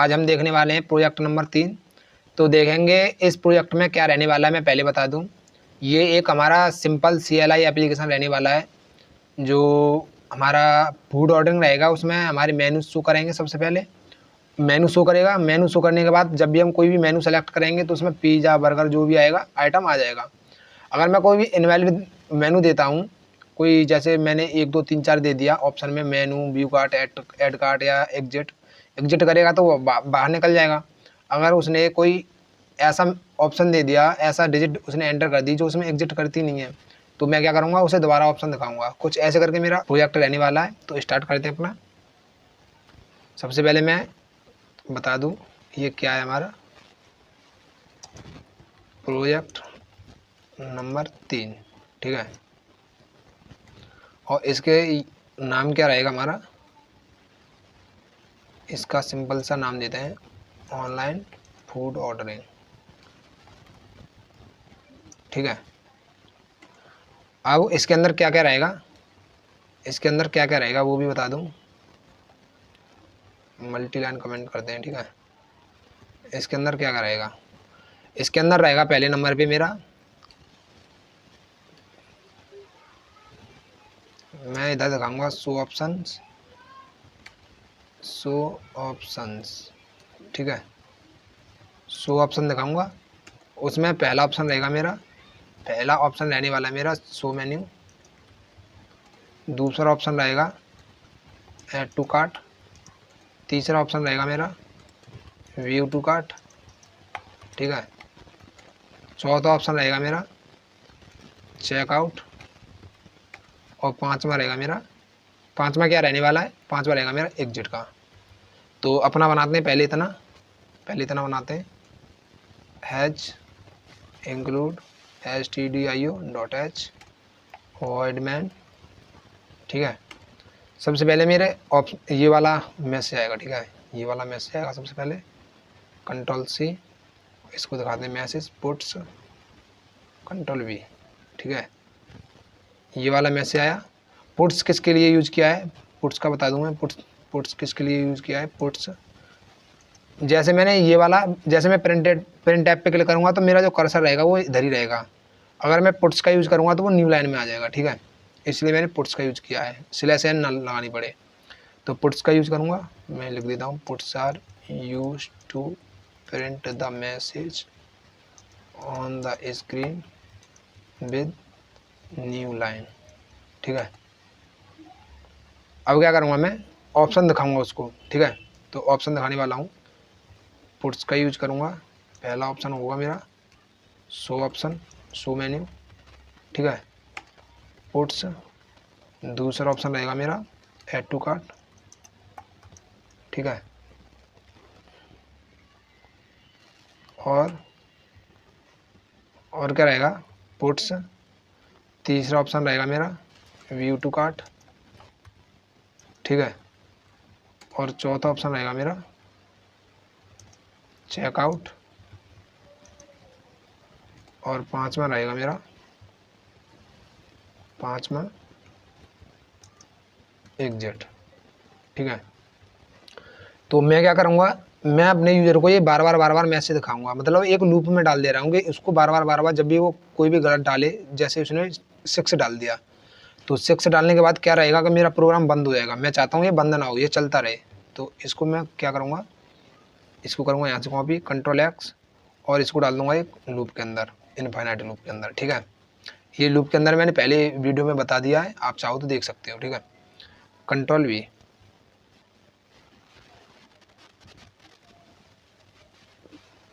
आज हम देखने वाले हैं प्रोजेक्ट नंबर 3। तो देखेंगे इस प्रोजेक्ट में क्या रहने वाला है। मैं पहले बता दूं, ये एक हमारा सिंपल CLI एप्लीकेशन रहने वाला है जो हमारा फूड ऑर्डरिंग रहेगा। उसमें हमारे मेनू शो करेंगे। सबसे पहले मेनू शो करेगा। मेनू शो करने के बाद जब भी हम कोई भी मेनू सेलेक्ट करेंगे तो उसमें पिज़्ज़ा बर्गर जो भी आएगा आइटम आ जाएगा। अगर मैं कोई भी इनवैलिड मेनू देता हूँ, कोई जैसे मैंने 1 2 3 4 दे दिया ऑप्शन में, मेनू, व्यू कार्ट, ऐड कार्ट या एग्जिट करेगा तो वो बाहर निकल जाएगा। अगर उसने कोई ऐसा ऑप्शन दे दिया, ऐसा डिजिट उसने एंटर कर दी जो उसमें एग्जिट करती नहीं है, तो मैं क्या करूँगा, उसे दोबारा ऑप्शन दिखाऊंगा। कुछ ऐसे करके मेरा प्रोजेक्ट रहने वाला है। तो स्टार्ट करते हैं अपना। सबसे पहले मैं बता दूं ये क्या है हमारा प्रोजेक्ट नंबर 3, ठीक है। और इसके नाम क्या रहेगा हमारा, इसका सिंपल सा नाम देते हैं ऑनलाइन फूड ऑर्डरिंग, ठीक है। अब इसके अंदर क्या क्या रहेगा, इसके अंदर क्या क्या रहेगा वो भी बता दूं। मल्टी लाइन कमेंट करते हैं, ठीक है। इसके अंदर क्या क्या रहेगा, इसके अंदर रहेगा पहले नंबर पे मेरा, मैं इधर दिखाऊंगा शो ऑप्शंस, ठीक है। शो ऑप्शन दिखाऊंगा। उसमें पहला ऑप्शन रहेगा मेरा, पहला ऑप्शन रहने वाला है मेरा शो मेन्यू। दूसरा ऑप्शन रहेगा ऐड टू कार्ट। तीसरा ऑप्शन रहेगा मेरा व्यू टू कार्ट, ठीक है। चौथा ऑप्शन रहेगा मेरा चेकआउट। और पांचवा रहेगा मेरा, पांचवा क्या रहने वाला है, पांचवा रहेगा मेरा एग्जिट का। तो अपना बनाते हैं पहले इतना बनाते हैं has include stdio.h void main, ठीक है। सबसे पहले मेरे ऑप्शन ये वाला मैसेज आएगा, ठीक है। ये वाला मैसेज आएगा सबसे पहले, Ctrl+C, इसको दिखाते हैं मैसेज पुट्स Ctrl+V, ठीक है। ये वाला मैसेज आया। पुट्स किसके लिए यूज किया है, पुट्स का बता दूं मैं। पुट्स किसके लिए यूज किया है, पुट्स जैसे मैंने ये वाला, जैसे मैं प्रिंट ऐप पे क्लिक करूंगा तो मेरा जो कर्सर रहेगा वो इधर ही रहेगा। अगर मैं पुट्स का यूज करूंगा तो वो न्यू लाइन में आ जाएगा, ठीक है। इसलिए मैंने पुट्स का यूज किया है, /n ना लगानी पड़े। तो पुट्स का यूज करूंगा, मैं लिख देता हूँ puts are use to print the message on the screen with new line, ठीक है। अब क्या करूँगा, मैं ऑप्शन दिखाऊंगा उसको, ठीक है। तो ऑप्शन दिखाने वाला हूँ, पुट्स का यूज करूँगा। पहला ऑप्शन होगा मेरा शो ऑप्शन, शो मेन्यू, ठीक है। पुट्स, दूसरा ऑप्शन रहेगा मेरा ऐड टू कार्ट, ठीक है। और क्या रहेगा, पुट्स, तीसरा ऑप्शन रहेगा मेरा व्यू टू कार्ट, ठीक है। और चौथा ऑप्शन रहेगा मेरा चेकआउट। और पांचवा रहेगा मेरा, पांचवा एग्जिट, ठीक है। तो मैं क्या करूँगा, मैं अपने यूजर को ये बार बार मैसेज दिखाऊंगा, मतलब एक लूप में डाल दे रहा हूँ कि उसको बार बार जब भी वो कोई भी गलत डाले, जैसे उसने 6 डाल दिया, तो 6 डालने के बाद क्या रहेगा कि मेरा प्रोग्राम बंद हो जाएगा। मैं चाहता हूँ ये बंद ना हो, ये चलता रहे। तो इसको मैं क्या करूँगा, इसको करूँगा यहाँ से कॉपी Ctrl+X, और इसको डाल दूंगा एक लूप के अंदर, इनफाइनाइट लूप के अंदर, ठीक है। ये लूप के अंदर मैंने पहले वीडियो में बता दिया है, आप चाहो तो देख सकते हो, ठीक है। Ctrl+V,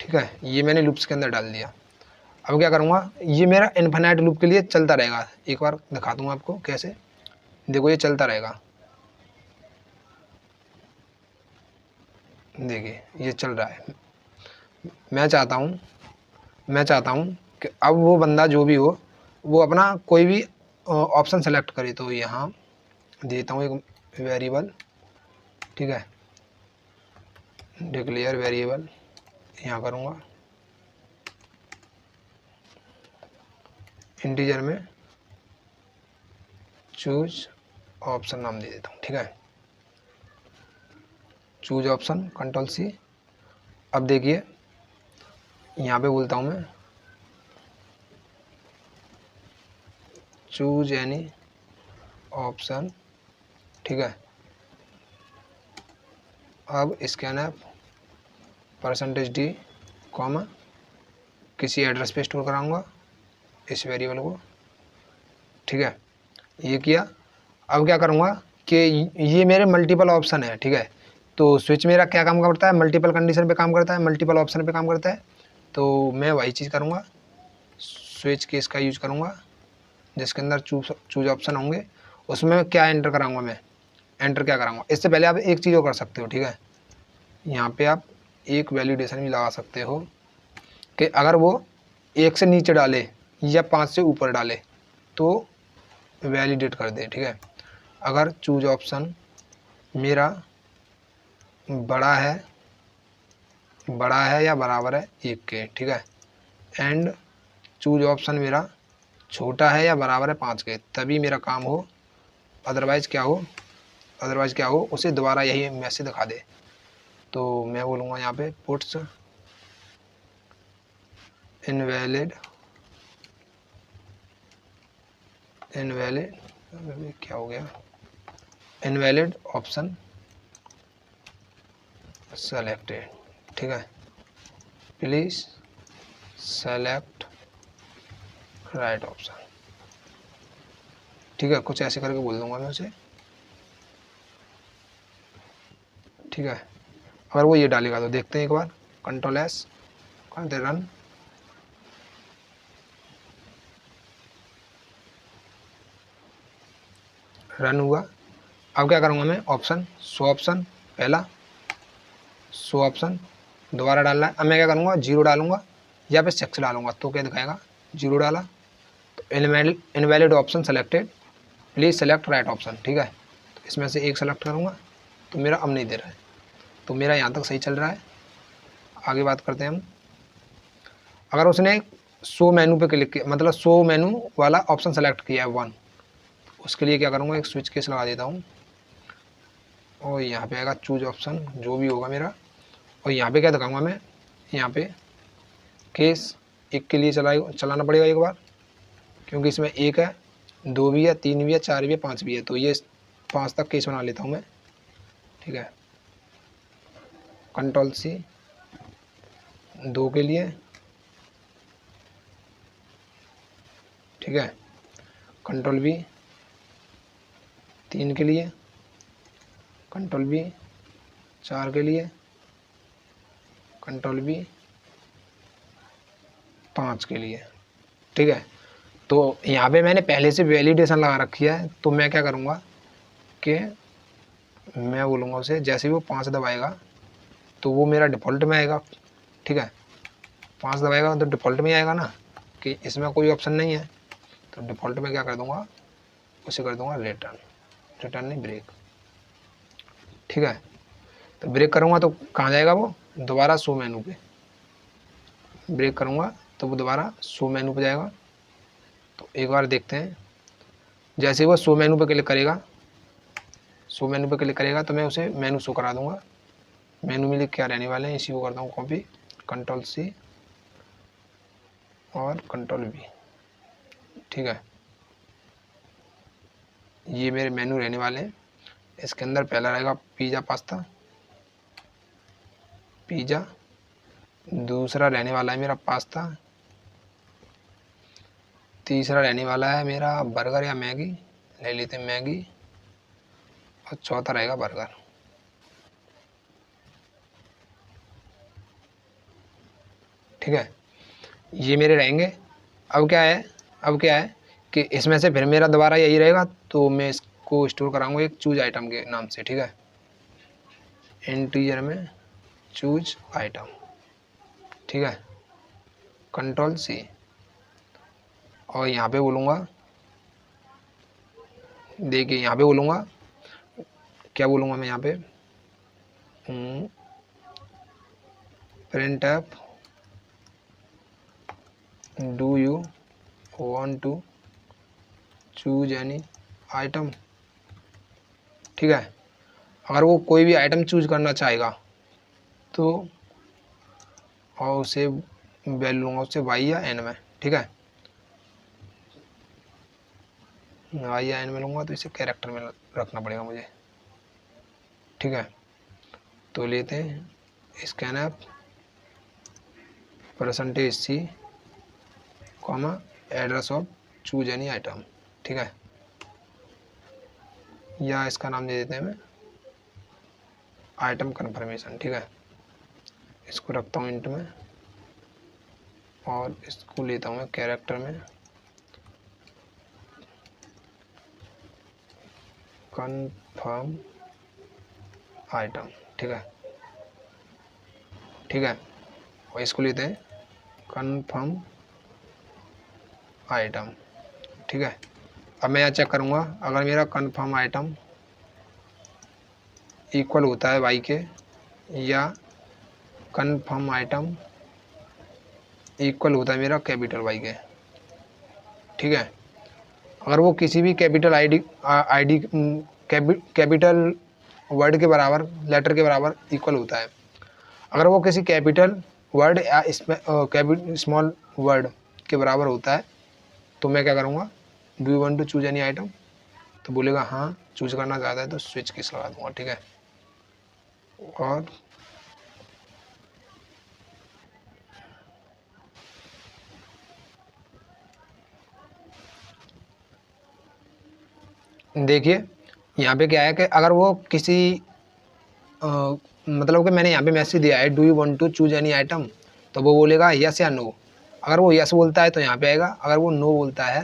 ठीक है। ये मैंने लूप्स के अंदर डाल दिया। अब क्या करूँगा, ये मेरा इनफाइनाइट लूप के लिए चलता रहेगा। एक बार दिखा दूँगा आपको कैसे, देखो ये चलता रहेगा, देखिए ये चल रहा है। मैं चाहता हूँ कि अब वो बंदा जो भी हो वो अपना कोई भी ऑप्शन सेलेक्ट करे। तो यहाँ देता हूँ एक वेरिएबल, ठीक है, डिक्लेयर वेरिएबल, यहाँ करूँगा इंटीजर में चूज ऑप्शन नाम दे देता हूँ, ठीक है। चूज ऑप्शन Ctrl+C, अब देखिए यहाँ पे बोलता हूँ मैं चूज एनी ऑप्शन, ठीक है। अब स्कैनएफ %d कॉमा किसी एड्रेस पे स्टोर कराऊंगा इस वेरिएबल को, ठीक है। ये किया। अब क्या करूँगा कि ये मेरे मल्टीपल ऑप्शन है, ठीक है। तो स्विच मेरा क्या काम करता है, मल्टीपल कंडीशन पे काम करता है, मल्टीपल ऑप्शन पे काम करता है। तो मैं वही चीज़ करूँगा, स्विच केस का यूज करूँगा जिसके अंदर चूज ऑप्शन होंगे। उसमें क्या एंटर कराऊंगा, मैं एंटर क्या कराऊंगा। इससे पहले आप एक चीज़ और कर सकते हो, ठीक है। यहाँ पे आप एक वैलिडेशन भी लगा सकते हो कि अगर वो 1 से नीचे डाले या 5 से ऊपर डाले तो वैलिडेट कर दे, ठीक है। अगर चूज ऑप्शन मेरा बड़ा है या बराबर है 1 के, ठीक है। एंड चूज ऑप्शन मेरा छोटा है या बराबर है 5 के, तभी मेरा काम हो। अदरवाइज़ क्या हो, उसे दोबारा यही मैसेज दिखा दे। तो मैं बोलूँगा यहाँ पे पुट्स इनवैलिड क्या हो गया, इनवैलिड ऑप्शन सेलेक्टेड, ठीक है। प्लीज़ सेलेक्ट राइट ऑप्शन, ठीक है। कुछ ऐसे करके बोल दूंगा मैं उसे, ठीक है। अगर वो ये डालेगा तो देखते हैं एक बार, Ctrl+S करते रन। रन हुआ। अब क्या करूँगा मैं, ऑप्शन शो ऑप्शन पहला, शो ऑप्शन दोबारा डालना है। अब मैं क्या करूँगा, 0 डालूंगा या फिर 6 डालूंगा तो क्या दिखाएगा, 0 डाला तो invalid option selected, please select right option, ठीक है। तो इसमें से एक सेलेक्ट करूँगा तो मेरा अब नहीं दे रहा है, तो मेरा यहाँ तक सही चल रहा है। आगे बात करते हैं हम। अगर उसने शो मेनू पे क्लिक किया, मतलब शो मेनू वाला ऑप्शन सेलेक्ट किया है 1, उसके लिए क्या करूँगा, एक स्विच केस लगा देता हूँ और यहाँ पे आएगा चूज ऑप्शन जो भी होगा मेरा। और यहाँ पे क्या दिखाऊंगा मैं, यहाँ पे केस 1 के लिए चलाना पड़ेगा एक बार, क्योंकि इसमें 1 है, 2 भी है, 3 भी है, 4 भी है, 5 भी है। तो ये 5 तक केस बना लेता हूँ मैं, ठीक है। Ctrl+C 2 के लिए, ठीक है। Ctrl+V 3 के लिए, Ctrl+V 4 के लिए, Ctrl+V 5 के लिए, ठीक है। तो यहाँ पे मैंने पहले से वैलिडेशन लगा रखी है, तो मैं क्या करूँगा कि मैं बोलूँगा उसे जैसे भी वो 5 दबाएगा तो वो मेरा डिफ़ॉल्ट में आएगा, ठीक है। 5 दबाएगा तो डिफ़ॉल्ट में आएगा ना, कि इसमें कोई ऑप्शन नहीं है। तो डिफ़ॉल्ट में क्या कर दूँगा, उसे कर दूँगा रिटर्न नहीं ब्रेक, ठीक है। तो ब्रेक करूँगा तो कहाँ जाएगा वो, दोबारा शो मेनू पे। ब्रेक करूँगा तो वो दोबारा शो मेनू पे जाएगा। तो एक बार देखते हैं, जैसे वो शो मेनू पे क्लिक करेगा तो मैं उसे मेनू शो करा दूँगा। मेनू में क्या रहने वाले हैं, इसी को करता हूँ कॉपी, Ctrl+C और Ctrl+V, ठीक है। ये मेरे मेनू रहने वाले हैं। इसके अंदर पहला रहेगा पिज़्ज़ा, दूसरा रहने वाला है मेरा पास्ता, तीसरा रहने वाला है मेरा बर्गर या मैगी, ले लेते हैं मैगी, और चौथा रहेगा बर्गर, ठीक है। ये मेरे रहेंगे। अब क्या है कि इसमें से फिर मेरा दोबारा यही रहेगा, तो मैं इसको स्टोर कराऊंगा एक चूज आइटम के नाम से, ठीक है। इंटीजर में चूज आइटम, ठीक है। Ctrl+C और यहाँ पे बोलूँगा, देखिए यहाँ पे बोलूँगा, क्या बोलूँगा मैं यहाँ पे, printf do you want to choose any item, ठीक है। अगर वो कोई भी आइटम चूज करना चाहेगा तो और उसे वैल्यू लूँगा उससे वाई या एन में, ठीक है। वाई या एन में लूँगा तो इसे कैरेक्टर में रखना पड़ेगा मुझे, ठीक है। तो लेते हैं scanf %C, address of choose any item, ठीक है। या इसका नाम दे देते हैं मैं आइटम कन्फर्मेशन, ठीक है। इसको रखता हूँ इंट में और इसको लेता हूँ मैं कैरेक्टर में, कन्फर्म आइटम, ठीक है, ठीक है। और इसको लेते हैं कन्फर्म आइटम, ठीक है। अब मैं यहाँ चेक करूँगा अगर मेरा कन्फर्म आइटम इक्वल होता है वाई के या कन्फर्म आइटम इक्वल होता है मेरा कैपिटल वाई के, ठीक है। अगर वो किसी भी कैपिटल आईडी कैपिटल वर्ड के बराबर, लेटर के बराबर इक्वल होता है, अगर वो किसी कैपिटल वर्ड या स्मॉल वर्ड के बराबर होता है तो मैं क्या करूँगा, do you want to choose any item, तो बोलेगा हाँ चूज करना चाहता है तो स्विच केस लगा दूंगा, ठीक है। और देखिए यहाँ पे क्या है कि अगर वो किसी मतलब कि मैंने यहाँ पे मैसेज दिया है do you want to choose any item, तो वो बोलेगा यस या नो। अगर वो यस बोलता है तो यहाँ पे आएगा, अगर वो नो बोलता है,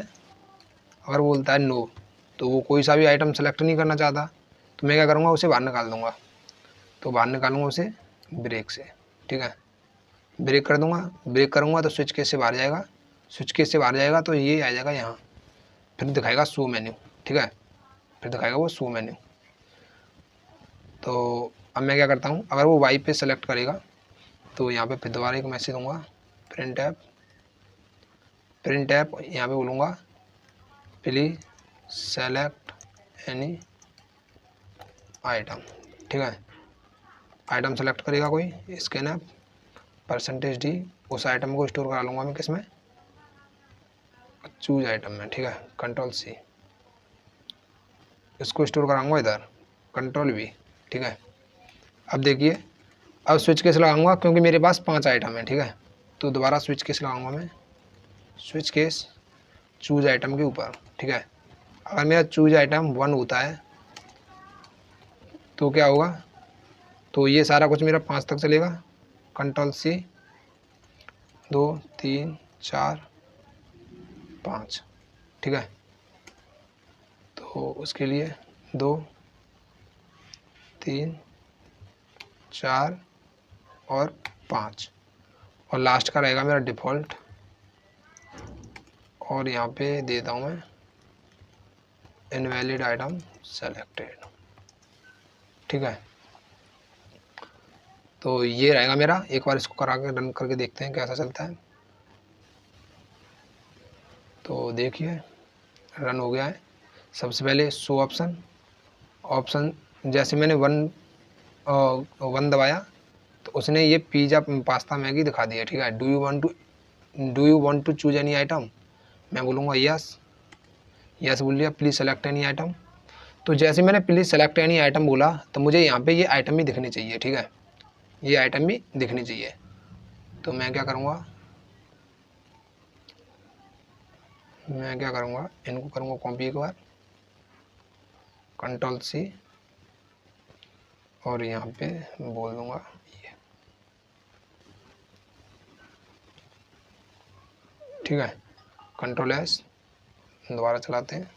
अगर वो बोलता है नो तो वो कोई सा भी आइटम सेलेक्ट नहीं करना चाहता, तो मैं क्या करूँगा उसे बाहर निकाल दूंगा। तो बाहर निकालूंगा उसे ब्रेक से, ठीक है। ब्रेक कर दूंगा, ब्रेक करूँगा तो स्विच केस से बाहर जाएगा, स्विच केस से बाहर जाएगा तो ये आ जाएगा यहाँ, फिर दिखाएगा शो मेन्यू, ठीक है, फिर दिखाएगा वो शो मेन्यू। तो अब मैं क्या करता हूँ, अगर वो वाई पे सेलेक्ट करेगा तो यहाँ पे फिर दोबारा एक मैसेज दूंगा प्रिंट ऐप यहाँ पे बोलूँगा प्लीज सेलेक्ट एनी आइटम, ठीक है। आइटम सेलेक्ट करेगा कोई स्कैनएफ %D, उस आइटम को स्टोर करा लूँगा मैं किस में, चूज आइटम में, ठीक है। Ctrl+C, इसको स्टोर कराऊंगा इधर Ctrl+V, ठीक है। अब देखिए अब स्विच केस लगाऊंगा क्योंकि मेरे पास 5 आइटम है, ठीक है। तो दोबारा स्विच केस लगाऊंगा मैं, स्विच केस चूज आइटम के ऊपर, ठीक है। अगर मेरा चूज आइटम 1 होता है तो क्या होगा, तो ये सारा कुछ मेरा 5 तक चलेगा, Ctrl+C 2 3 4 5, ठीक है। तो उसके लिए 2 3 4 और 5 और लास्ट का रहेगा मेरा डिफ़ॉल्ट, और यहाँ पे देता हूँ मैं इनवैलिड आइटम सेलेक्टेड, ठीक है। तो ये रहेगा मेरा, एक बार इसको करा के रन करके देखते हैं कैसा चलता है। तो देखिए रन हो गया है। सबसे पहले शो ऑप्शन जैसे मैंने 1 दबाया तो उसने ये पिज़्ज़ा पास्ता मैगी दिखा दिया, ठीक है। Do you want to choose any item, मैं बोलूँगा यस बोल लिया। प्लीज़ सेलेक्ट एनी आइटम, तो जैसे मैंने प्लीज़ सेलेक्ट एनी आइटम बोला तो मुझे यहाँ पे ये आइटम भी दिखनी चाहिए, ठीक है, ये आइटम भी दिखनी चाहिए। तो मैं क्या करूँगा, इनको करूँगा कॉपी एक बार, Ctrl+C और यहाँ पे बोल दूँगा ये, ठीक है। Ctrl+S दोबारा चलाते हैं।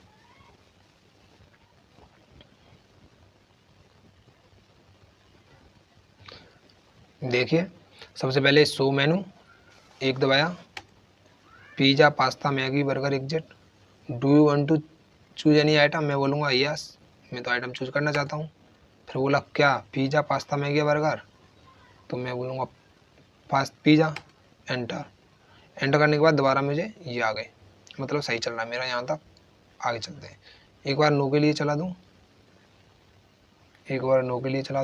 देखिए सबसे पहले शो मेनू 1 दबाया, pizza pasta Maggi burger exit, do you want to choose any item, मैं बोलूँगा यस, मैं तो आइटम चूज करना चाहता हूँ। फिर बोला क्या पिज़्ज़ा पास्ता मैगी बर्गर, तो मैं बोलूँगा पिज़्ज़ा, एंटर करने के बाद दोबारा मुझे ये आ गए, मतलब सही चल रहा है मेरा यहाँ तक। आगे चलते हैं, एक बार नो के लिए चला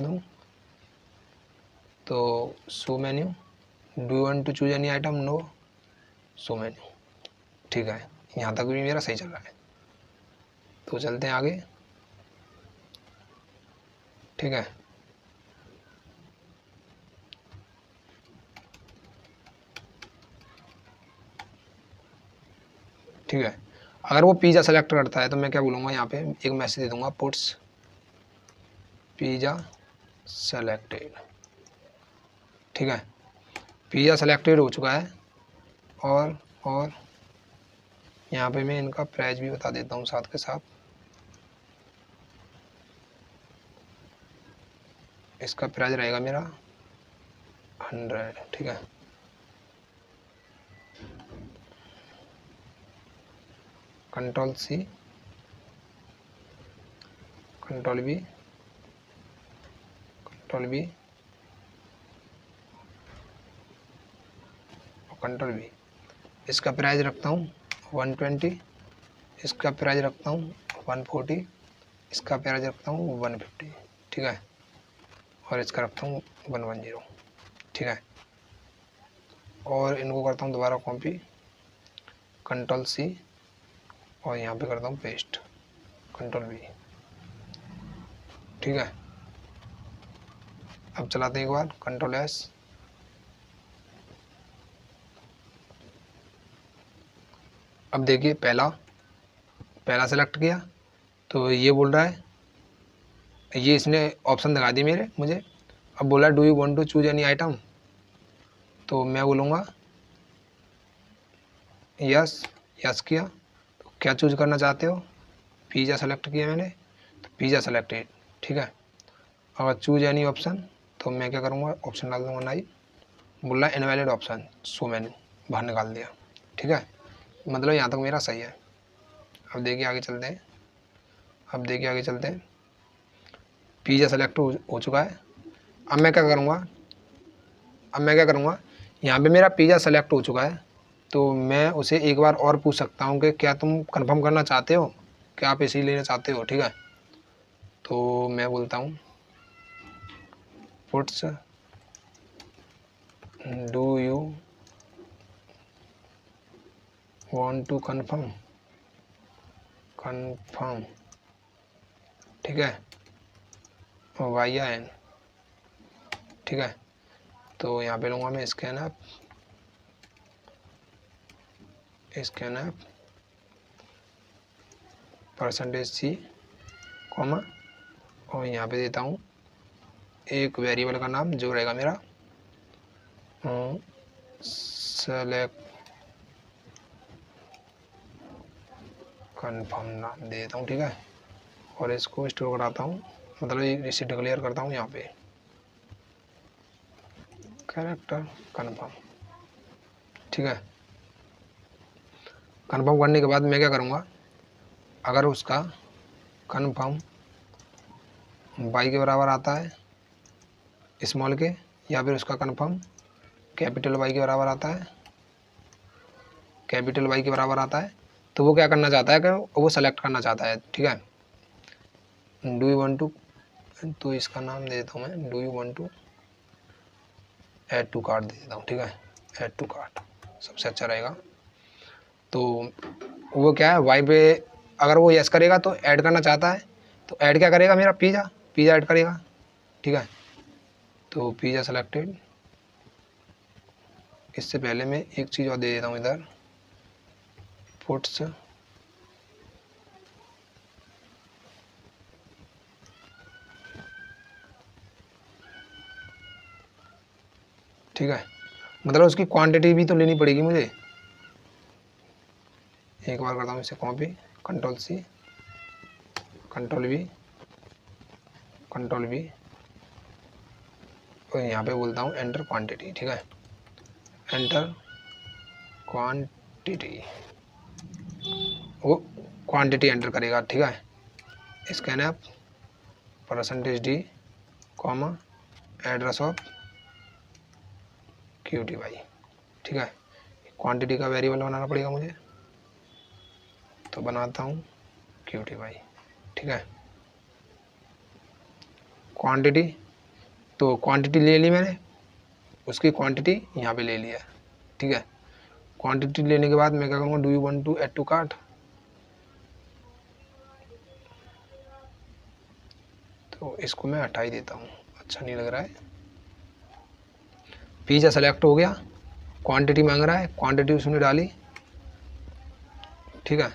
दूँ, तो show menu do you want to choose any item, no, show menu. ठीक है, यहाँ तक भी मेरा सही चल रहा है। तो चलते हैं आगे। ठीक है, ठीक है। अगर वो पिज़्ज़ा सेलेक्ट करता है तो मैं क्या बोलूँगा, यहाँ पे एक मैसेज दे दूँगा, पुट्स पिज़्ज़ा सेलेक्टेड। ठीक है, पिज़्ज़ा सेलेक्टेड हो चुका है। और यहाँ पे मैं इनका प्राइस भी बता देता हूँ साथ के साथ। इसका प्राइस रहेगा मेरा 100। ठीक है, control C, control B, control B, control B. इसका प्राइस रखता हूँ 120, इसका प्राइस रखता हूँ 140, इसका प्राइस रखता हूँ 150। ठीक है, और इसका रखता हूँ 110। ठीक है, और इनको करता हूँ दोबारा कॉपी, कंट्रोल सी, और यहाँ पे करता हूँ पेस्ट, कंट्रोल वी। ठीक है, अब चलाते हैं एक बार, कंट्रोल एस। अब देखिए, पहला सेलेक्ट किया तो ये बोल रहा है, ये इसने ऑप्शन दिखा दी मुझे। अब बोला do you want to choose any item, तो मैं बोलूँगा यस। यस किया, तो क्या चूज करना चाहते हो, पिज़्ज़ा सेलेक्ट किया मैंने, तो पिज़्ज़ा सेलेक्टेड। ठीक है, अगर चूज एनी ऑप्शन, तो मैं क्या करूँगा, ऑप्शन डाल दूँगा नहीं, बोल रहा है इनवैलिड ऑप्शन, सो मेन्यू, बाहर निकाल दिया। ठीक है, मतलब यहाँ तक मेरा सही है। अब देखिए आगे चलते हैं। पिज़्ज़ा सेलेक्ट हो चुका है। अब मैं क्या करूँगा, यहाँ पे मेरा पिज़्ज़ा सेलेक्ट हो चुका है, तो मैं उसे एक बार और पूछ सकता हूँ कि क्या तुम कंफर्म करना चाहते हो, क्या आप इसी लेना चाहते हो। ठीक है, तो मैं बोलता हूँ puts do you want to confirm. ठीक है, YN। ठीक है, तो यहाँ पे लूँगा मैं स्कैन ऐप, %C, कॉमा, और यहाँ पे देता हूँ एक वेरिएबल का नाम जो रहेगा मेरा सेलेक्ट कन्फर्म नाम दे देता हूँ। ठीक है, और इसको स्टोर कराता हूँ, मतलब इसे डिक्लेयर करता हूँ यहाँ पे कैरेक्टर कन्फर्म। ठीक है, कन्फर्म करने के बाद मैं क्या करूँगा, अगर उसका कन्फर्म Y के बराबर आता है स्मॉल के, या फिर उसका कन्फर्म कैपिटल Y के बराबर आता है, तो वो क्या करना चाहता है कि वो सेलेक्ट करना चाहता है। ठीक है, डू यू वांट टू, तो इसका नाम दे देता हूँ मैं, do you want to add to cart दे देता हूँ। ठीक है, ऐड टू कार्ट सबसे अच्छा रहेगा। तो वो क्या है, वाई पे अगर वो यस करेगा तो ऐड करना चाहता है, तो ऐड क्या करेगा, मेरा पिज़्ज़ा ऐड करेगा। ठीक है, तो पिज़्ज़ा सेलेक्टेड। इससे पहले मैं एक चीज़ और दे देता हूँ इधर, पुट्स ठीक है, मतलब उसकी क्वांटिटी भी तो लेनी पड़ेगी मुझे। एक बार करता हूँ इसे copy, control C, control V, और यहाँ पे बोलता हूँ एंटर क्वांटिटी। ठीक है, एंटर क्वांटिटी, वो क्वांटिटी एंटर करेगा। ठीक है, scan app %D, comma, address of QTY। ठीक है, क्वांटिटी का वेरिएबल बनाना पड़ेगा मुझे, तो बनाता हूँ QTY। ठीक है, क्वांटिटी, तो क्वांटिटी ले ली मैंने, उसकी क्वांटिटी यहाँ पे ले लिया, ठीक है। क्वांटिटी लेने के बाद मैं क्या करूँगा, do you want to add to cart, तो इसको मैं हटा ही देता हूँ, अच्छा नहीं लग रहा है। पिज़्ज़ा सेलेक्ट हो गया, क्वांटिटी मांग रहा है, क्वांटिटी उसने डाली, ठीक है।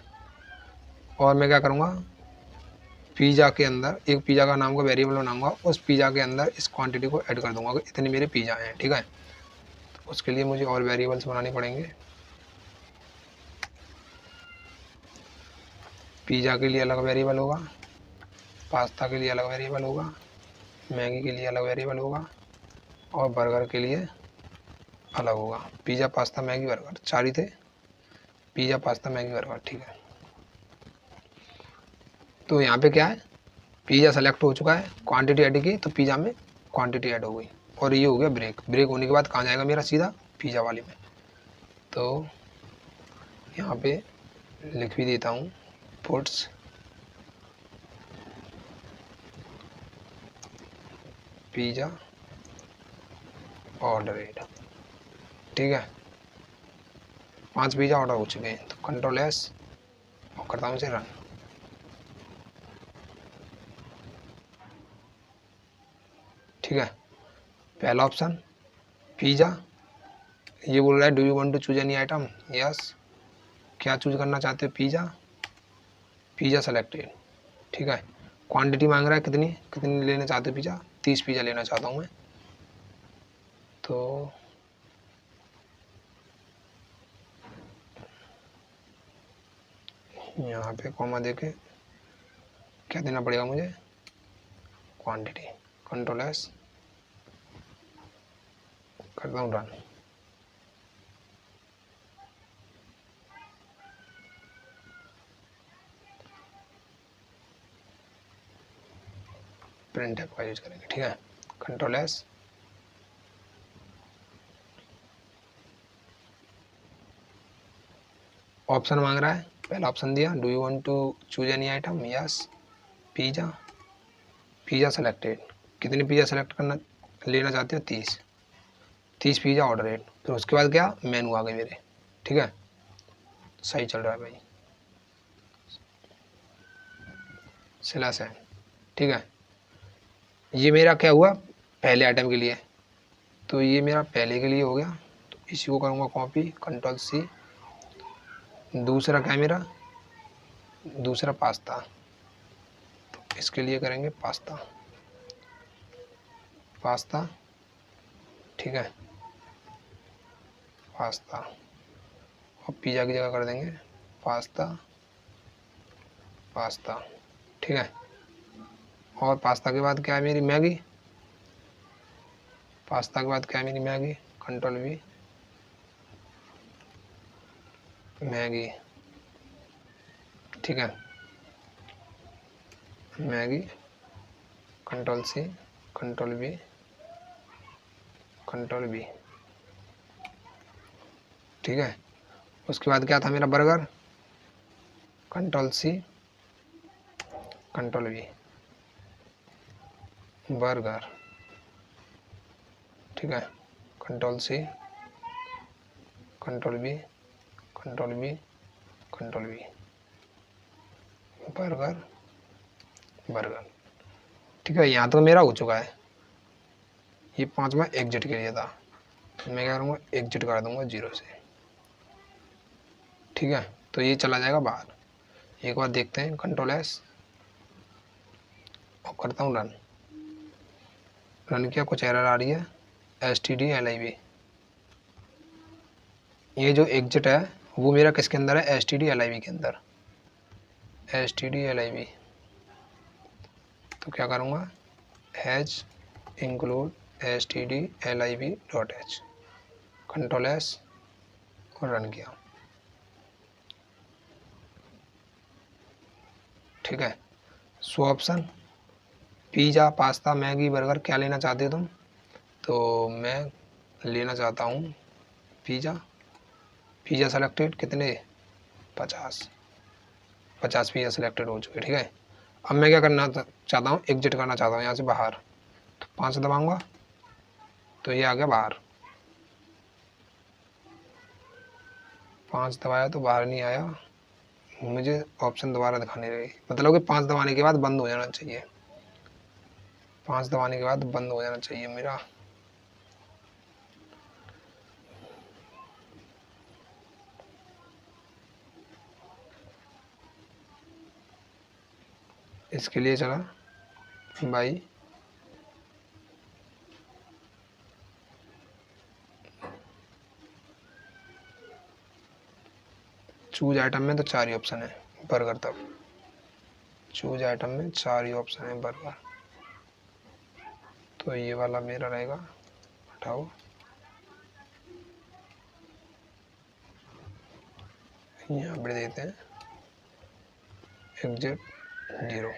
और मैं क्या करूँगा, पिज़्ज़ा के अंदर एक पिज़्ज़ा का नाम का वेरिएबल बनाऊंगा, उस पिज़्ज़ा के अंदर इस क्वांटिटी को ऐड कर दूंगा, इतने मेरे पिज़्ज़ा हैं, ठीक है। तो उसके लिए मुझे और वेरिएबल्स बनाने पड़ेंगे। पिज़्ज़ा के लिए अलग वेरिएबल होगा, पास्ता के लिए अलग वेरिएबल होगा, मैगी के लिए अलग वेरिएबल होगा, और बर्गर के लिए अलग होगा। पिज़्ज़ा, पास्ता, मैगी, बर्गर, 4 ही थे, पिज़्ज़ा, पास्ता, मैगी, बर्गर, ठीक है। तो यहाँ पे क्या है, पिज़्ज़ा सेलेक्ट हो चुका है, क्वांटिटी ऐड की तो पिज़्ज़ा में क्वांटिटी ऐड हो गई, और ये हो गया ब्रेक। ब्रेक होने के बाद कहाँ जाएगा मेरा, सीधा पिज़्ज़ा वाले में। तो यहाँ पे लिख भी देता हूँ, पुट्स पिज़्ज़ा ऑर्डरेड, ठीक है। 5 पिज़्ज़ा ऑर्डर हो चुके हैं, तो कंट्रोल एस और करता हूँ इसे रन। ठीक है, पहला ऑप्शन पिज़्ज़ा, ये बोल रहा है do you want to choose any item, yes, क्या चूज करना चाहते हो, पिज़्ज़ा, पिज़्ज़ा सेलेक्टेड, ठीक है। क्वांटिटी मांग रहा है, कितनी कितनी लेना चाहते हो पिज़्ज़ा, 30 पिज़्ज़ा लेना चाहता हूँ मैं, तो यहाँ पे कॉमा देके क्या देना पड़ेगा मुझे, क्वांटिटी, कंट्रोल एस, करता हूँ रन। प्रिंट एफ का यूज करेंगे, ठीक है, कंट्रोल एस, ऑप्शन मांग रहा है, पहला ऑप्शन दिया, do you want to choose any item, yes, pizza, pizza selected, कितनी पिज़्ज़ा सेलेक्ट करना लेना चाहते हो, 30 पिज़्ज़ा ऑर्डर रेट। फिर उसके बाद क्या, मेनू आ गए मेरे, ठीक है, सही चल रहा है भाई, सिलास है, ठीक है। ये मेरा क्या हुआ, पहले आइटम के लिए, तो ये मेरा पहले के लिए हो गया, तो इसी को करूँगा कॉपी, कंट्रोल सी। दूसरा क्या है मेरा, दूसरा पास्ता, तो इसके लिए करेंगे पास्ता, पास्ता, ठीक है, पास्ता, और पिज़्ज़ा की जगह कर देंगे पास्ता, पास्ता, ठीक है। और पास्ता के बाद क्या है मेरी, मैगी, पास्ता के बाद क्या है मेरी, मैगी, कंट्रोल वी, मैगी, ठीक है, Maggi, control C, control V, control V, ठीक है। उसके बाद क्या था मेरा, burger, control C, control V, burger, ठीक है, control C, control V, control V, control V, burger, burger, ठीक है। यहाँ तो मेरा हो चुका है, ये 5वां एग्जिट के लिए था, तो मैं क्या करूँगा, एग्जिट कर दूंगा 0 से, ठीक है। तो ये चला जाएगा बाहर। एक बार देखते हैं, कंट्रोल एस और करता हूँ रन। रन किया, कुछ एरर आ रही है, stdlib, ये जो एग्जिट है वो मेरा किसके अंदर है, stdlib के अंदर, stdlib, तो क्या करूँगा, has include stdlib.h, control S और रन किया, ठीक है। So option pizza, pasta, Maggi, burger, क्या लेना चाहते हो तुम, तो मैं लेना चाहता हूँ पिज़्ज़ा, पिज़्ज़ा सेलेक्टेड, कितने, 50 पिज़्ज़ा सेलेक्टेड हो चुके, ठीक है। अब मैं क्या करना चाहता हूँ, एग्जिट करना चाहता हूँ यहाँ से बाहर, तो 5 दबाऊँगा तो ये आ गया बाहर, 5 दबाया तो बाहर नहीं आया, मुझे ऑप्शन दोबारा दिखाने रही, मतलब कि 5 दबाने के बाद बंद हो जाना चाहिए, 5 दबाने के बाद बंद हो जाना चाहिए मेरा। इसके लिए चला भाई चूज आइटम में तो 4 ही ऑप्शन है बर्गर, तक चूज आइटम में 4 ही ऑप्शन है बर्गर, तो ये वाला मेरा रहेगा, हटाओ, यहाँ पर देते हैं एग्जिट 0,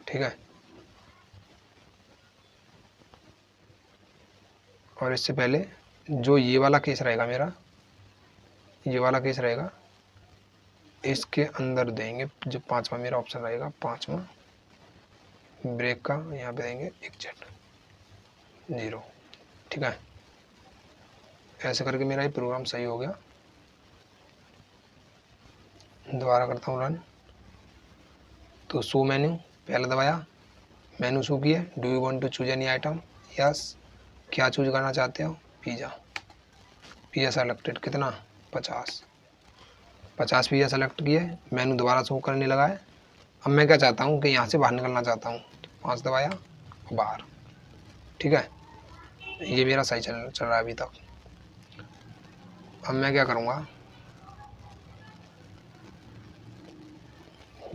ठीक है। और इससे पहले जो ये वाला केस रहेगा मेरा, ये वाला केस रहेगा, इसके अंदर देंगे जो 5वां मेरा ऑप्शन रहेगा, 5वां ब्रेक का, यहाँ पे देंगे एग्जिट 0, ठीक है। ऐसे करके मेरा ये प्रोग्राम सही हो गया। दोबारा करता हूँ रन। तो शो मेन्यू पहले दबाया, मेन्यू शो किया, do you want to choose any item, yes, क्या चूज करना चाहते हो, पिज़्ज़ा, पिज़्ज़ा सेलेक्टेड, कितना 50 पिज़्ज़ा सेलेक्ट किए, मेन्यू दोबारा शो करने लगा है। अब मैं क्या चाहता हूँ कि यहाँ से बाहर निकलना चाहता हूँ, तो 5 दबाया बाहर, ठीक है। ये मेरा सही चल रहा है अभी तक। अब मैं क्या करूँगा,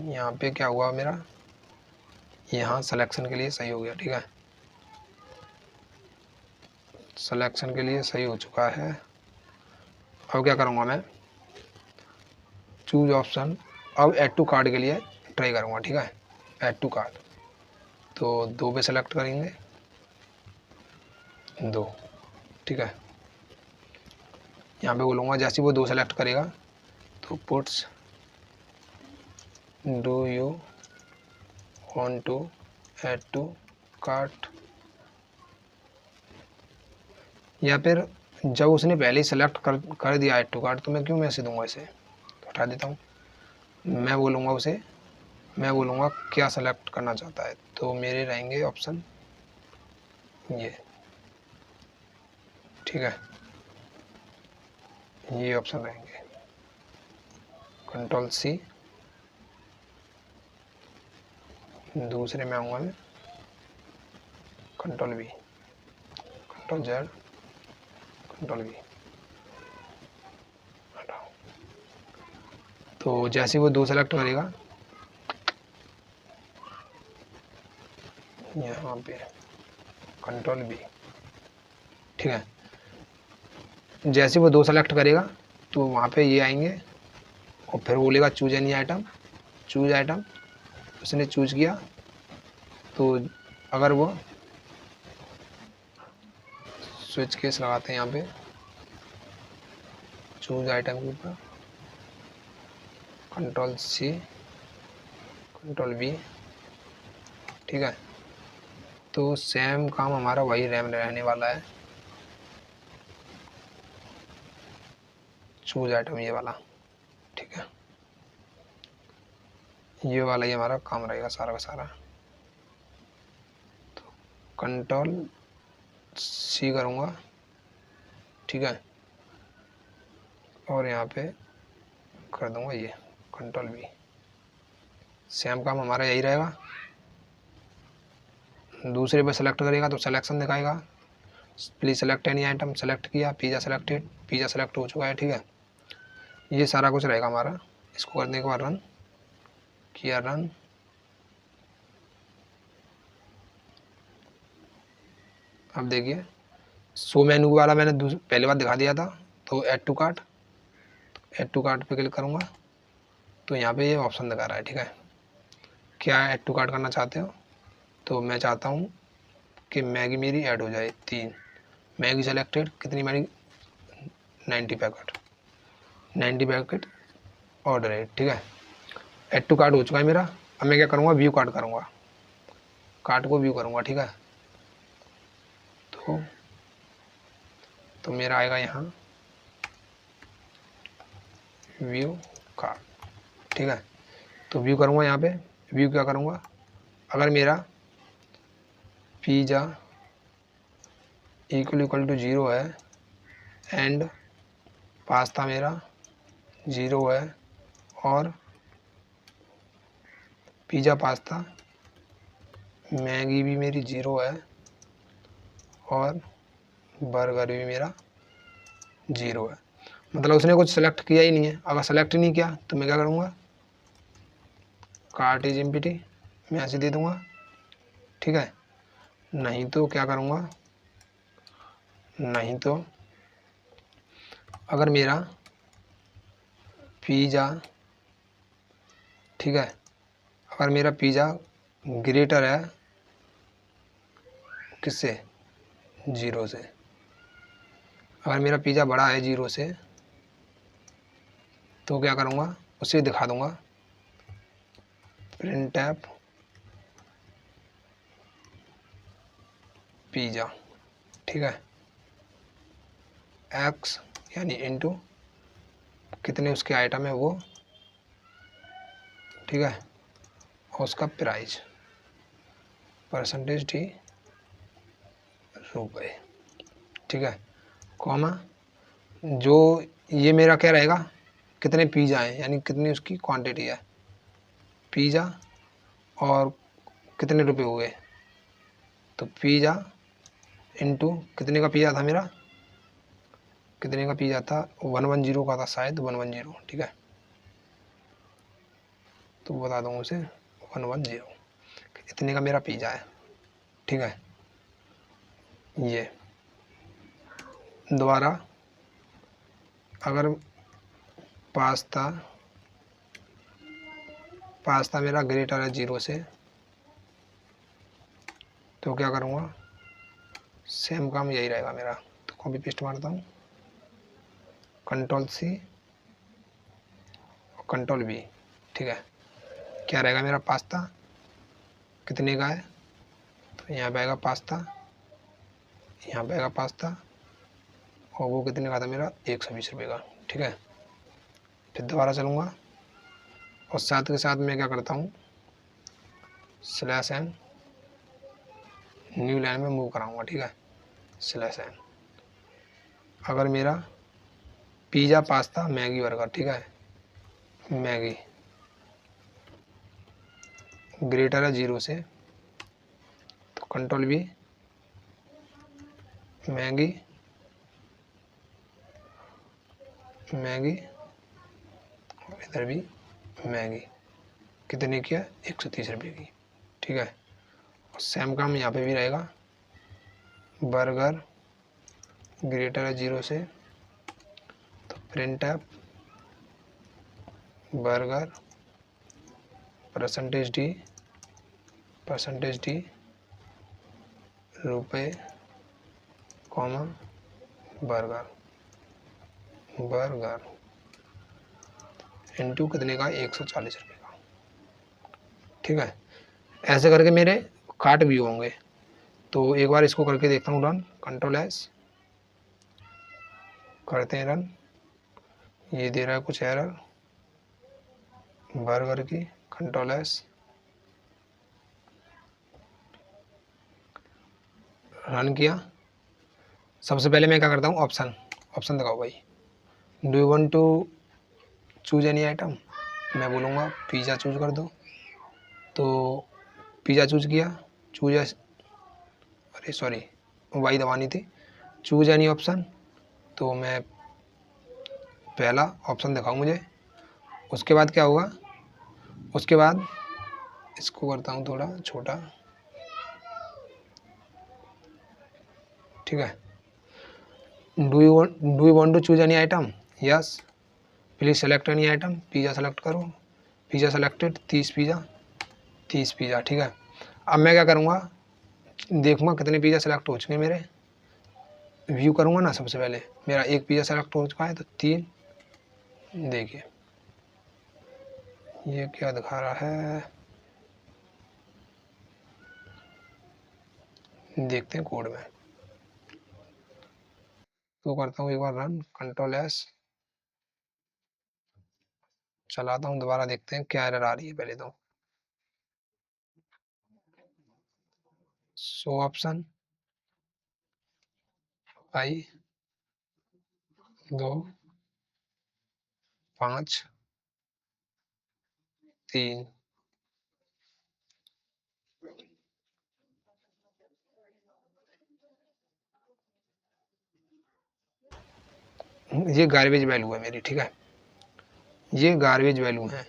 यहाँ पे क्या हुआ मेरा, यहाँ सिलेक्शन के लिए सही हो गया, ठीक है, सिलेक्शन के लिए सही हो चुका है। अब क्या करूँगा मैं, चूज ऑप्शन, अब ऐड टू कार्ड के लिए ट्राई करूँगा, ठीक है, ऐड टू कार्ड, तो 2 पे सेलेक्ट करेंगे, 2, ठीक है। यहाँ पे बोलूँगा जैसे वो 2 सेलेक्ट करेगा तो puts do you want to add to cart, या फिर जब उसने पहले ही सेलेक्ट कर दिया ऐड टू कार्ट तो मैं क्यों मैसेज दूंगा, इसे तो हटा देता हूँ। मैं बोलूँगा उसे, मैं बोलूँगा क्या सेलेक्ट करना चाहता है, तो मेरे रहेंगे ऑप्शन ये, ठीक है, ये ऑप्शन रहेंगे, कंट्रोल सी, दूसरे में आऊँगा मैं, control V, control Z, control we, हटाओ। तो जैसे वो 2 सेलेक्ट करेगा, यहाँ पे कंट्रोल बी, ठीक है, जैसे वो 2 सेलेक्ट करेगा तो वहाँ पे ये आएंगे और फिर बोलेगा choose any item, choose item, उसने चूज किया, तो अगर वो स्विच केस लगाते हैं यहाँ पे चूज आइटम के ऊपर, कंट्रोल सी, कंट्रोल बी, ठीक है, तो सेम काम हमारा वही रैम रहने वाला है, चूज आइटम ये वाला, ठीक है, ये वाला ही हमारा काम रहेगा सारा का सारा। तो कंट्रोल सी करूँगा, ठीक है, और यहाँ पे कर दूँगा ये कंट्रोल बी, सेम काम हमारा यही रहेगा। दूसरे पे सेलेक्ट करेगा तो सिलेक्शन दिखाएगा, please select any item, select किया, पिज़्ज़ा सेलेक्टेड, पिज़्ज़ा सेलेक्ट हो चुका है, ठीक है, ये सारा कुछ रहेगा हमारा। इसको करने के बाद रन किया, रन, अब देखिए शो मेन्यू वाला मैंने पहले बार दिखा दिया था, तो add to cart, add to cart पे क्लिक करूँगा तो यहाँ पे ये ऑप्शन दिखा रहा है, ठीक है, क्या ऐड टू कार्ट करना चाहते हो, तो मैं चाहता हूँ कि मैगी मेरी ऐड हो जाए, 3 मैगी सेलेक्टेड, कितनी मैगी, 90 पैकेट, 90 पैकेट ऑर्डर है, ठीक है, ऐड टू कार्ट हो चुका है मेरा। अब मैं क्या करूँगा, व्यू कार्ट करूँगा, कार्ट को व्यू करूँगा, ठीक है, तो मेरा आएगा यहाँ व्यू कार्ट, ठीक है। तो व्यू करूँगा यहाँ पे, व्यू क्या करूँगा, अगर मेरा पिज़्ज़ा इक्वल टू 0 है एंड पास्ता मेरा 0 है और पिज़्ज़ा पास्ता मैगी भी मेरी 0 है और बर्गर भी मेरा 0 है, मतलब उसने कुछ सेलेक्ट किया ही नहीं है। अगर सेलेक्ट नहीं किया तो मैं क्या करूँगा, कार्ट इज एम्प्टी मैं ऐसे दे दूँगा, ठीक है। नहीं तो क्या करूँगा, नहीं तो अगर मेरा पिज़्ज़ा, ठीक है, अगर मेरा पिज़्ज़ा ग्रेटर है किससे, 0 से, अगर मेरा पिज़्ज़ा बड़ा है 0 से तो क्या करूँगा, उसे दिखा दूँगा प्रिंट ऐप पिज़्ज़ा, ठीक है, एक्स यानी इनटू कितने उसके आइटम है वो, ठीक है, और उसका प्राइस परसेंटेज टी रुपये, ठीक है, कॉमा जो ये मेरा क्या रहेगा, कितने पिज़्ज़ा हैं यानी कितनी उसकी क्वांटिटी है पिज़्ज़ा और कितने रुपए हुए, तो पिज़्ज़ा इनटू कितने का पिज़्ज़ा था मेरा, कितने का पिज़्ज़ा था 110 का था शायद 110, ठीक है, तो बता दूँ उसे 110 इतने का मेरा पिज़्ज़ा है, ठीक है। ये दोबारा अगर पास्ता पास्ता मेरा ग्रेटर है 0 से तो क्या करूँगा, सेम काम यही रहेगा मेरा, तो कॉपी पेस्ट मारता हूँ, कंट्रोल C और कंट्रोल V, ठीक है। क्या रहेगा मेरा, पास्ता कितने का है, तो यहाँ पे आएगा पास्ता, यहाँ पे आएगा पास्ता और वो कितने का था मेरा 120 रुपये का, ठीक है। फिर दोबारा चलूँगा और साथ के साथ मैं क्या करता हूँ, /n न्यू लाइन में मूव कराऊँगा, ठीक है, /n अगर मेरा पिज़्ज़ा पास्ता मैगी बर्गर, ठीक है, मैगी ग्रेटर है 0 से तो कंट्रोल V मैगी मैगी और इधर भी मैगी कितने की है 130 रुपये की, ठीक है। और सेम काम यहाँ पे भी रहेगा, बर्गर ग्रेटर है 0 से तो print F burger percentage D रुपये कॉमा बर्गर इनटू कितने का 140 रुपये का, ठीक है। ऐसे करके मेरे कार्ट भी होंगे। तो एक बार इसको करके देखता हूँ रन, कंट्रोल S करते हैं रन, ये दे रहा है कुछ एरर बर्गर की, कंट्रोल S रन किया। सबसे पहले मैं क्या करता हूँ, ऑप्शन दिखाओ भाई, do you want to choose any item, मैं बोलूँगा पिज़्ज़ा चूज कर दो, तो पिज़्ज़ा चूज किया, अरे सॉरी वाई दबानी थी, चूज एनी ऑप्शन, तो मैं पहला ऑप्शन दिखाऊँ मुझे, उसके बाद क्या होगा, उसके बाद इसको करता हूँ थोड़ा छोटा, ठीक है। Do you want to choose any item, yes please select any item, pizza select करो, पिज़्ज़ा सेलेक्टेड 30 पिज़्ज़ा, ठीक है। अब मैं क्या करूँगा, देखूँगा कितने पिज़्ज़ा सेलेक्ट हो चुके हैं मेरे, व्यू करूँगा ना, सबसे पहले मेरा एक पिज़्ज़ा सेलेक्ट हो चुका है तो 3, देखिए ये क्या दिखा रहा है, देखते हैं कोड में, तो करता हूँ एक बार रन, कंट्रोल S चलाता हूँ दोबारा, देखते हैं क्या एरर आ रही है पहले तो। शो ऑप्शन आई 2 5 3। ये गार्बेज वैल्यू है मेरी, ठीक है, ये गार्बेज वैल्यू है।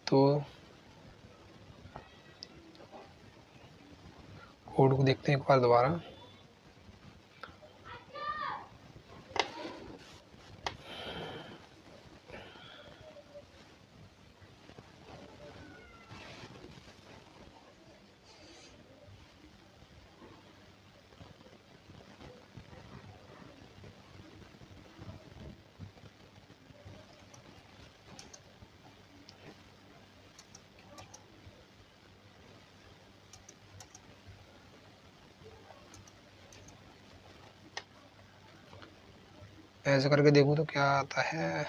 तो कोड को देखते हैं एक बार दोबारा। ऐसे करके देखूँ तो क्या आता है।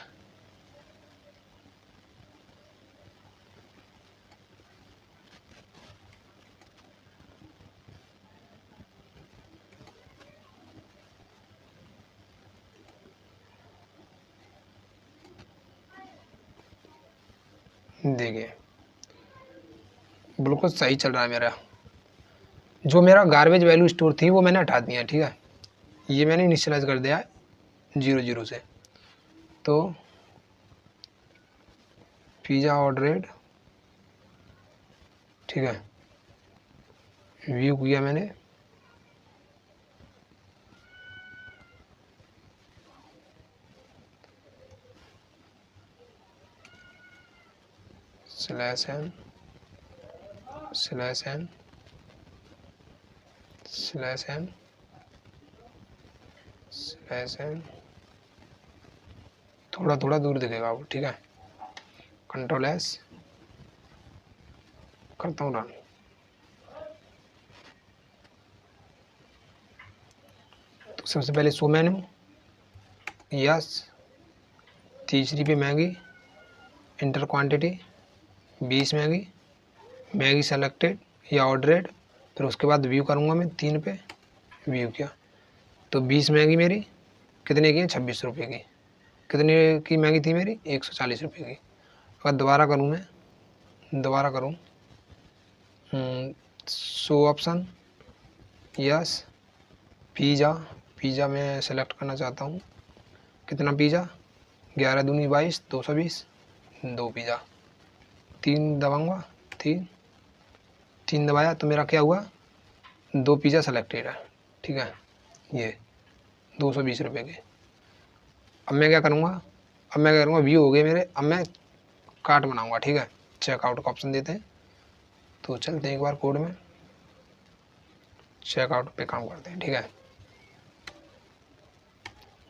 देखिए बिल्कुल सही चल रहा है मेरा। जो मेरा गार्बेज वैल्यू स्टोर थी वो मैंने हटा दिया है, ठीक है, ये मैंने इनिशियलाइज कर दिया है 0 0 से। तो पिज़्ज़ा ऑर्डरेड, ठीक है, व्यू किया मैंने, /n /n /n /n, थोड़ा थोड़ा दूर दिखेगा वो, ठीक है, Ctrl+S करता हूँ रन। तो सबसे पहले शो मेनू, यस, तीसरी पे Maggi, inter quantity 20 Maggi, Maggi selected या ऑर्डरेड, फिर उसके बाद व्यू करूँगा मैं 3 पे, व्यू किया तो 20 मैगी मेरी कितने की है, 26 रुपये की। कितने की मैगी थी मेरी, 140 रुपये की। अगर दोबारा करूँ मैं, दोबारा करूँ, show option, yes, pizza, pizza मैं सेलेक्ट करना चाहता हूँ। कितना पिज़्ज़ा, 11 दूनी 22, 220, 2 पिज़्ज़ा, 3 दबाऊँगा, 3 दबाया तो मेरा क्या हुआ, 2 पिज़्ज़ा सेलेक्टेड है, ठीक है, ये 220 रुपये के। अब मैं क्या करूँगा, अब मैं क्या करूँगा, व्यू हो गए मेरे, अब मैं कार्ट बनाऊँगा, ठीक है, चेकआउट का ऑप्शन देते हैं। तो चलते हैं एक बार कोड में, चेकआउट पे काम करते हैं, ठीक है,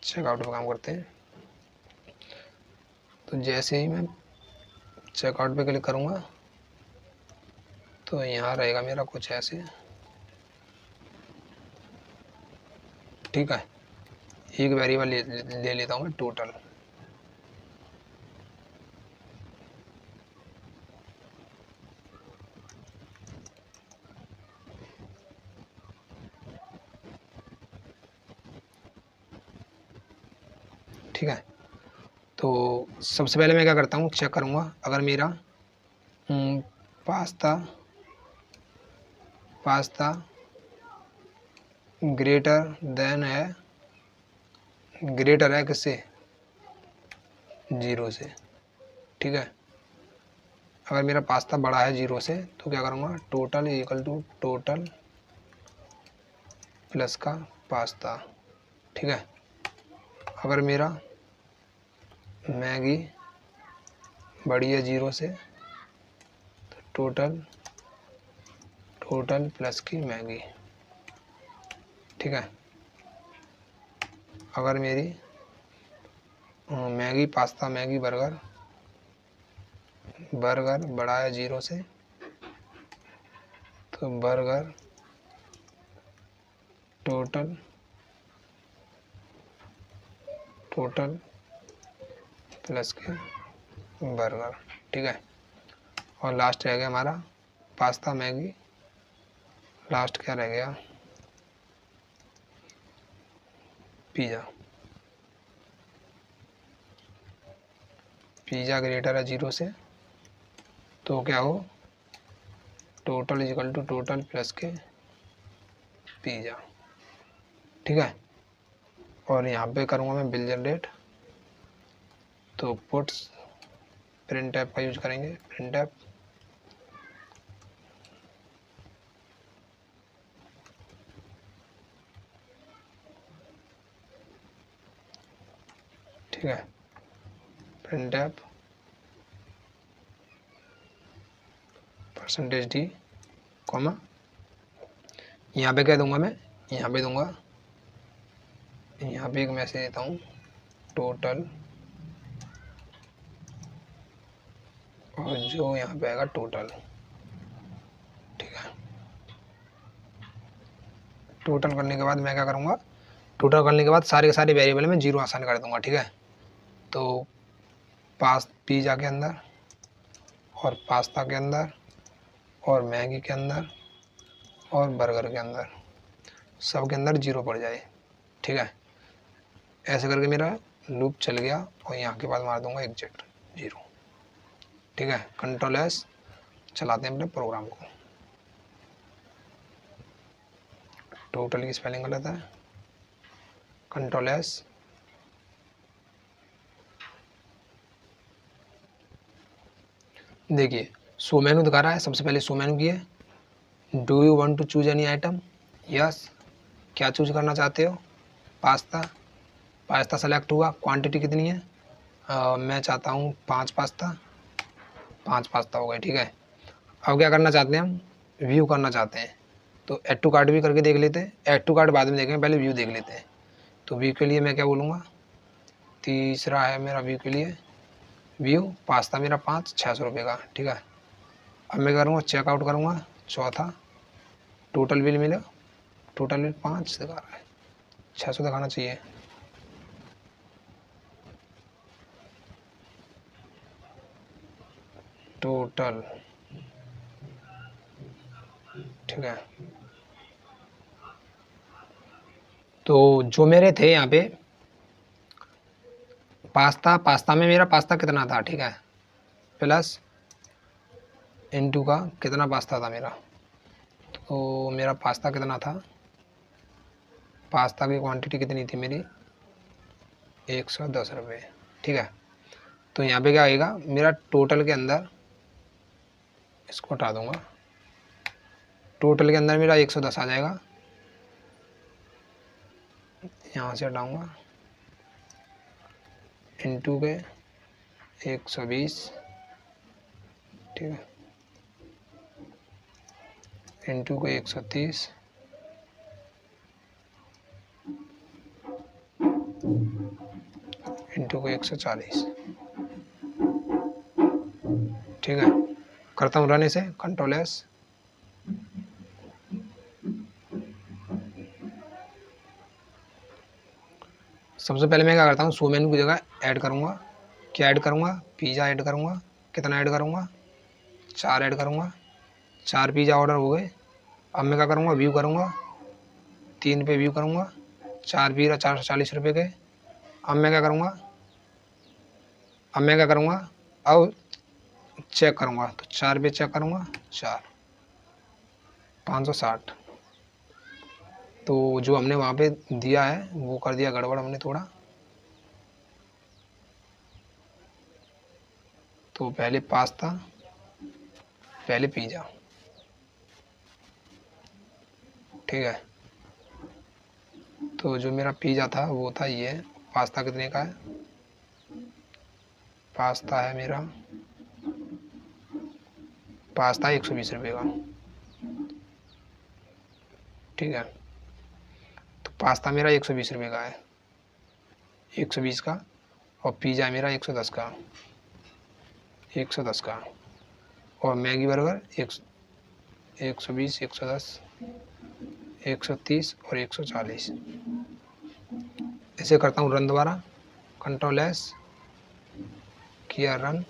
चेकआउट पे काम करते हैं। तो जैसे ही मैं चेकआउट पे क्लिक करूँगा तो यहाँ रहेगा मेरा कुछ ऐसे, ठीक है, एक वेरिएबल ले लेता हूँ मैं टोटल, ठीक है। तो सबसे पहले मैं क्या करता हूँ, चेक करूँगा अगर मेरा पास्ता पास्ता ग्रेटर देन है, ग्रेटर है किससे, 0 से, ठीक है। अगर मेरा पास्ता बड़ा है 0 से तो क्या करूँगा, total equal to total plus का पास्ता, ठीक है। अगर मेरा मैगी बड़ी है 0 से तो टोटल प्लस की मैगी, ठीक है। अगर मेरी मैगी पास्ता मैगी बर्गर बड़ा है 0 से तो बर्गर टोटल प्लस के बर्गर, ठीक है। और लास्ट रह गया हमारा पास्ता, मैगी, लास्ट क्या रह गया, पिज़्ज़ा। पिज़्ज़ा ग्रेटर है 0 से, तो क्या हो, total equal to total plus के पिज़्ज़ा, ठीक है। और यहाँ पे करूँगा मैं बिल जनरेट, तो पुट्स प्रिंट ऐप का यूज करेंगे, प्रिंट ऐप, ठीक है। प्रिंट ऐप %d, कॉमा, यहाँ पे क्या दूंगा मैं, यहाँ पे दूंगा, यहाँ पे एक मैसेज देता हूँ, टोटल, और जो यहाँ पे आएगा टोटल, ठीक है। टोटल करने के बाद मैं क्या करूँगा, टोटल करने के बाद सारे के सारे वेरिएबल में 0 आसान कर दूंगा, ठीक है। तो पिज़्ज़ा के अंदर, और पास्ता के अंदर, और मैगी के अंदर, और बर्गर के अंदर, सब के अंदर 0 पड़ जाए, ठीक है। ऐसे करके मेरा लूप चल गया, और यहाँ के बाद मार दूंगा एग्जिट 0, ठीक है। कंट्रोल एस, चलाते हैं अपने प्रोग्राम को। टोटल की स्पेलिंग गलत है, कंट्रोल एस, देखिए शो मेनू दिखा रहा है, सबसे पहले शो मेनू की है, do you want to choose any item, yes, क्या चूज करना चाहते हो, पास्ता, पास्ता सेलेक्ट हुआ, क्वांटिटी कितनी है, मैं चाहता हूँ 5 पास्ता, 5 पास्ता हो गए, ठीक है। अब क्या करना चाहते हैं हम, व्यू करना चाहते हैं, तो ऐड टू कार्ट भी करके देख लेते हैं, ऐड टू कार्ट बाद में देखेंगे, पहले व्यू देख लेते हैं। तो व्यू के लिए मैं क्या बोलूँगा, तीसरा है मेरा व्यू के लिए, व्यू पास्ता मेरा 5, 600 रुपये का, ठीक है। अब मैं करूँगा चेकआउट करूँगा, चौथा टोटल बिल मिला, टोटल बिल 5 दिखा रहा है, 600 दिखाना चाहिए, टोटल, ठीक है। तो जो मेरे थे यहाँ पे पास्ता में मेरा पास्ता कितना था, ठीक है, प्लस इनटू का कितना पास्ता था मेरा, तो मेरा पास्ता कितना था, पास्ता की क्वांटिटी कितनी थी मेरी, 110 रुपये, ठीक है। तो यहाँ पे क्या आएगा मेरा टोटल के अंदर, इसको हटा दूंगा, टोटल के अंदर मेरा 110 आ जाएगा, यहाँ से हटाऊंगा, इनटू के 120, ठीक है, इनटू के 130, इनटू को 140, ठीक है। करता हूँ रन इसे, कंट्रोल एस, सबसे पहले मैं क्या करता हूँ, शो मेनू की जगह ऐड करूँगा, क्या ऐड करूँगा, पिज़्ज़ा ऐड करूँगा, कितना ऐड करूँगा, 4 ऐड करूँगा, 4 पिज़्ज़ा ऑर्डर हो गए। अब मैं क्या करूँगा, व्यू करूँगा, 3 पे व्यू करूँगा, 4 पिज़्ज़ा 440 रुपये के। अब मैं क्या करूँगा, अब चेक करूँगा, तो 4 पे चेक करूँगा, 4, 560, तो जो हमने वहाँ पे दिया है वो कर दिया गड़बड़ हमने थोड़ा, तो पहले पास्ता, पहले पिज़्ज़ा, ठीक है। तो जो मेरा पिज़्ज़ा था वो था ये, पास्ता कितने का है, पास्ता है मेरा, पास्ता 120 रुपये का, ठीक है। तो पास्ता मेरा 120 रुपये का है, 120 का, और पिज़्ज़ा मेरा 110 का, 110 का, और मैगी बर्गर 120, 110, 130 और 140। ऐसे करता हूँ रन दोबारा, कंट्रोल एस, किया रन,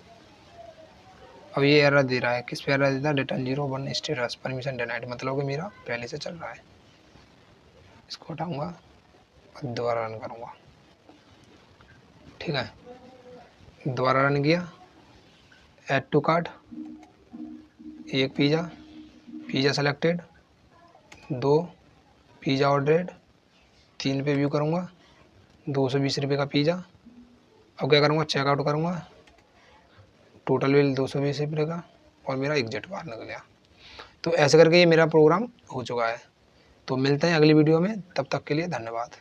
अब ये एरर दे रहा है, किस पे एरर देता है, रिटर्न 0 1 स्टेटस परमिशन डिनाइड, मतलब कि मेरा पहले से चल रहा है। इसको हटाऊंगा और दोबारा रन करूंगा, ठीक है। दोबारा रन किया, ऐड टू कार्ट, एक पिज़्ज़ा सेलेक्टेड, 2 पिज़्ज़ा ऑर्डरेड, 3 पे व्यू करूँगा, 220 रुपये का पिज़्ज़ा। अब क्या करूँगा, चेकआउट करूँगा, टोटल बिल 220 रुपये का, और मेरा एग्जिट बाहर निकल गया। तो ऐसे करके ये मेरा प्रोग्राम हो चुका है। तो मिलते हैं अगली वीडियो में, तब तक के लिए धन्यवाद।